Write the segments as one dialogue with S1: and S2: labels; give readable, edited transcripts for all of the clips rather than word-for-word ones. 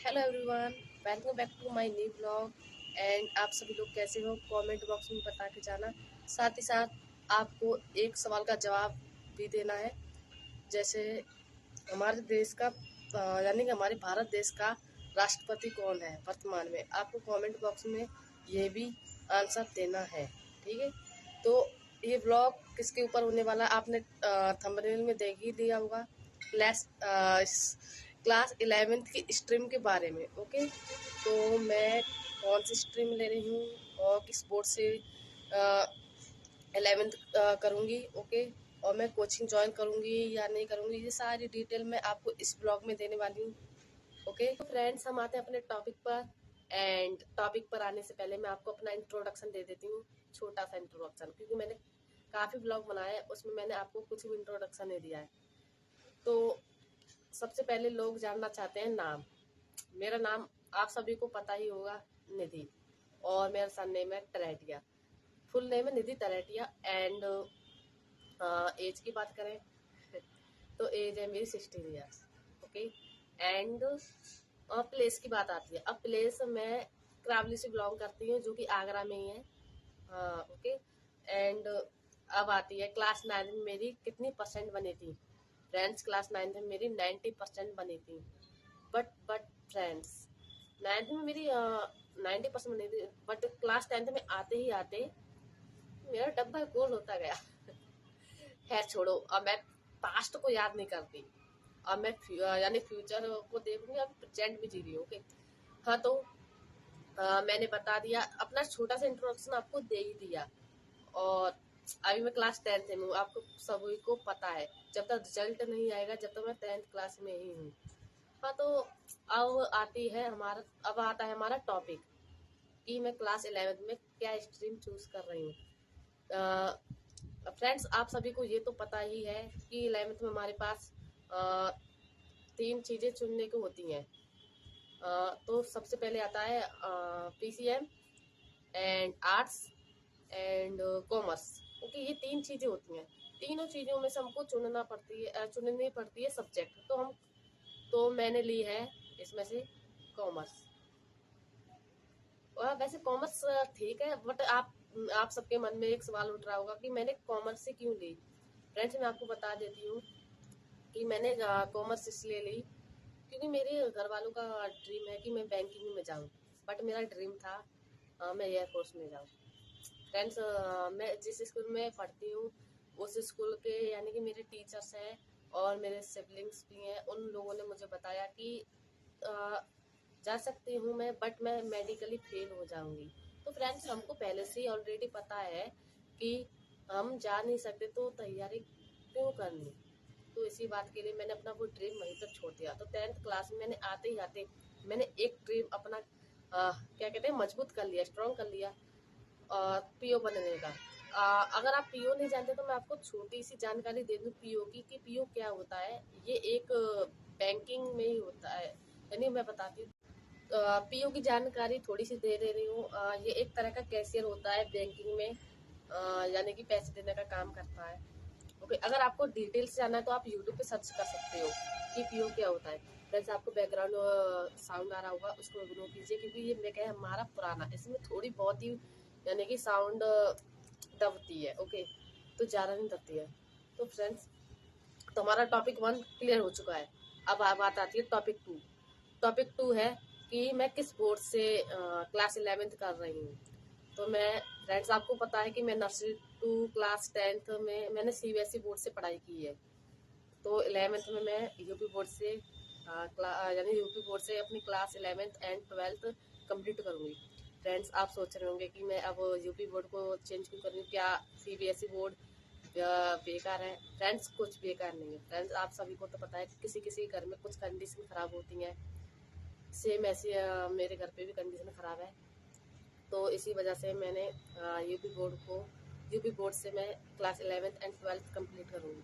S1: Hello everyone, welcome back to my new blog. And आप सभी लोग कैसे हो, कमेंट बॉक्स में बता के जाना। साथ ही साथ आपको एक सवाल का जवाब भी देना है। जैसे हमारे देश का यानी कि हमारे भारत देश का राष्ट्रपति कौन है वर्तमान में, आपको कमेंट बॉक्स में ये भी आंसर देना है। ठीक है, तो ये ब्लॉग किसके ऊपर होने वाला आपने थंबनेल में देख ही लिया होगा। क्लास क्लास 11th की स्ट्रीम के बारे में। ओके, तो मैं कौन सी स्ट्रीम ले रही हूँ और किस बोर्ड से 11th करूँगी। ओके, और मैं कोचिंग ज्वाइन करूँगी या नहीं करूँगी, ये सारी डिटेल मैं आपको इस ब्लॉग में देने वाली हूँ। ओके, तो फ्रेंड्स हम आते हैं अपने टॉपिक पर। एंड टॉपिक पर आने से पहले मैं आपको अपना इंट्रोडक्शन दे देती हूँ, छोटा सा इंट्रोडक्शन, क्योंकि मैंने काफ़ी ब्लॉग बनाए हैं, उसमें मैंने आपको कुछ भी इंट्रोडक्शन नहीं दिया है। तो सबसे पहले लोग जानना चाहते हैं नाम। मेरा नाम आप सभी को पता ही होगा, निधि। और मेरा सरनेम है तरेटिया, फुल नेम है निधि तरेटिया। एंड एज की बात करें तो एज है मेरी 16 ईयर्स। ओके, एंड प्लेस की बात आती है। अब प्लेस मैं करावली से बिलोंग करती हूँ, जो कि आगरा में ही है। ओके, एंड अब आती है क्लास 9 में मेरी कितनी परसेंट बनी थी। फ्रेंड्स, क्लास 9 में मेरी 90% बनी थी। बट फ्रेंड्स, 9th में मेरी 90% बनी थी, बट क्लास 10th में आते ही आते मेरा डब्बा गोल होता गया। खैर छोड़ो, अब मैं पास्ट को याद नहीं करती। अब मैं यानी फ्यूचर को देखूंगी, अब प्रेजेंट में जी रही हूँ। ओके, हाँ, तो मैंने बता दिया, अपना छोटा सा इंट्रोडक्शन आपको दे ही दिया। और अभी मैं क्लास 10th में हूँ, आपको सभी को पता है। जब तक रिजल्ट नहीं आएगा, जब तक मैं 10th क्लास में ही हूँ। हाँ, तो अब आता है हमारा टॉपिक कि मैं क्लास 11th में क्या स्ट्रीम चूज कर रही हूँ। फ्रेंड्स, आप सभी को ये तो पता ही है कि 11th में हमारे पास अ, 3 चीज़ें चुनने को होती हैं। तो सबसे पहले आता है PCM and arts and commerce. Okay, ये 3 चीज़ें होती हैं। तीनों चीज़ों में से हमको चुननी पड़ती है सब्जेक्ट। तो मैंने ली है इसमें से कॉमर्स। और वैसे कॉमर्स ठीक है, बट आप सबके मन में एक सवाल उठ रहा होगा कि मैंने कॉमर्स से क्यों ली। फ्रेंड्स, मैं आपको बता देती हूँ कि मैंने कॉमर्स इसलिए ली क्योंकि मेरे घर वालों का ड्रीम है कि मैं बैंकिंग में जाऊँ। बट मेरा ड्रीम था मैं एयरफोर्स में जाऊँ। फ्रेंड्स, मैं जिस स्कूल में पढ़ती हूँ, उस स्कूल के यानी कि मेरे टीचर्स हैं और मेरे सिबलिंग्स भी हैं, उन लोगों ने मुझे बताया कि अ, जा सकती हूँ मैं, बट मैं मेडिकली फेल हो जाऊंगी। तो फ्रेंड्स, हमको पहले से ही ऑलरेडी पता है कि हम जा नहीं सकते, तो तैयारी क्यों करनी। तो इसी बात के लिए मैंने अपना वो ड्रीम वहीं पर छोड़ दिया। तो 10th क्लास में मैंने आते ही आते मैंने एक ड्रीम अपना क्या कहते हैं, मजबूत कर लिया, स्ट्रॉन्ग कर लिया, पीओ बनने का। अगर आप पीओ नहीं जानते तो मैं आपको छोटी सी जानकारी दे दूं पीओ की, कि पीओ क्या होता है। ये एक बैंकिंग में ही होता है, यानी मैं बताती हूँ। पीओ की जानकारी थोड़ी सी दे रही हूँ। ये एक तरह का कैशियर होता है बैंकिंग में, यानी कि पैसे देने का काम करता है। ओके, अगर आपको डिटेल्स जानना है तो आप यूट्यूब पे सर्च कर सकते हो कि पीओ क्या होता है। वैसे आपको बैकग्राउंड साउंड आ रहा होगा, उसको इग्नोर कीजिए, क्योंकि ये मैं क्या है, हमारा पुराना, इसमें थोड़ी बहुत ही यानी कि साउंड दबती है। ओके, तो ज़्यादा नहीं दबती है। तो फ्रेंड्स, तो हमारा टॉपिक 1 क्लियर हो चुका है। अब बात आती है टॉपिक 2। टॉपिक 2 है कि मैं किस बोर्ड से क्लास 11th कर रही हूँ। तो मैं फ्रेंड्स, आपको पता है कि मैं नर्सरी टू क्लास 10th में मैंने सीबीएसई बोर्ड से पढ़ाई की है। तो 11th में मैं यूपी बोर्ड से यानी यूपी बोर्ड से अपनी class 11th and 12th complete करूँगी। फ्रेंड्स, आप सोच रहे होंगे कि मैं अब यूपी बोर्ड को चेंज क्यों करूँ, क्या सीबीएसई बोर्ड बेकार है। फ्रेंड्स, कुछ बेकार नहीं है। फ्रेंड्स, आप सभी को तो पता है कि किसी किसी घर में कुछ कंडीशन खराब होती हैं। सेम ऐसी मेरे घर पे भी कंडीशन खराब है। तो इसी वजह से मैंने यूपी बोर्ड से मैं class 11th and 12th complete करूँगी।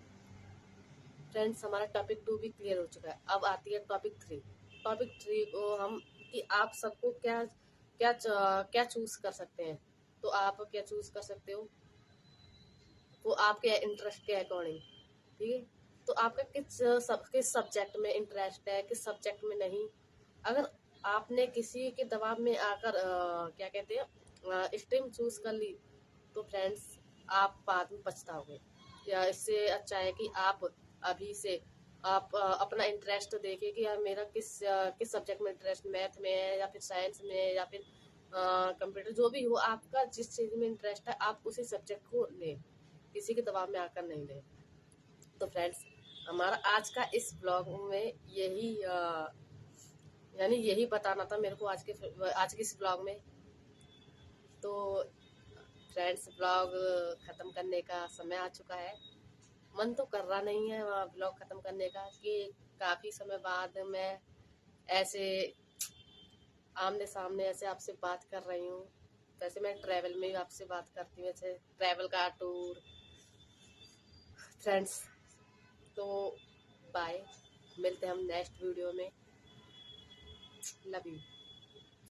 S1: फ्रेंड्स, हमारा टॉपिक 2 भी क्लियर हो चुका है। अब आती है टॉपिक 3। टॉपिक 3 को हम कि आप सबको क्या क्या क्या चूज कर सकते हैं। तो आप क्या चूज कर सकते हो, वो आपके इंटरेस्ट के अकॉर्डिंग। ठीक है, तो आपका किस सब्जेक्ट में इंटरेस्ट है, किस सब्जेक्ट में नहीं। अगर आपने किसी के दबाव में आकर क्या कहते हैं स्ट्रीम चूज कर ली, तो फ्रेंड्स आप बाद में पछताओगे। या इससे अच्छा है कि आप अभी से आप अपना इंटरेस्ट देखिए कि यार मेरा किस सब्जेक्ट में इंटरेस्ट, मैथ में है या फिर साइंस में है या फिर कंप्यूटर, जो भी हो आपका जिस चीज़ में इंटरेस्ट है आप उसी सब्जेक्ट को लें, किसी के दबाव में आकर नहीं लें। तो फ्रेंड्स हमारा आज का इस ब्लॉग में यही यानी यही बताना था मेरे को आज के इस ब्लॉग में। तो फ्रेंड्स ब्लॉग ख़त्म करने का समय आ चुका है। मन तो कर रहा नहीं है ब्लॉग ख़त्म करने का कि काफ़ी समय बाद मैं ऐसे आमने सामने ऐसे आपसे बात कर रही हूँ। वैसे मैं ट्रैवल में भी आपसे बात करती हूँ, ऐसे ट्रैवल का टूर। फ्रेंड्स तो बाय, मिलते हैं हम नेक्स्ट वीडियो में। Love you.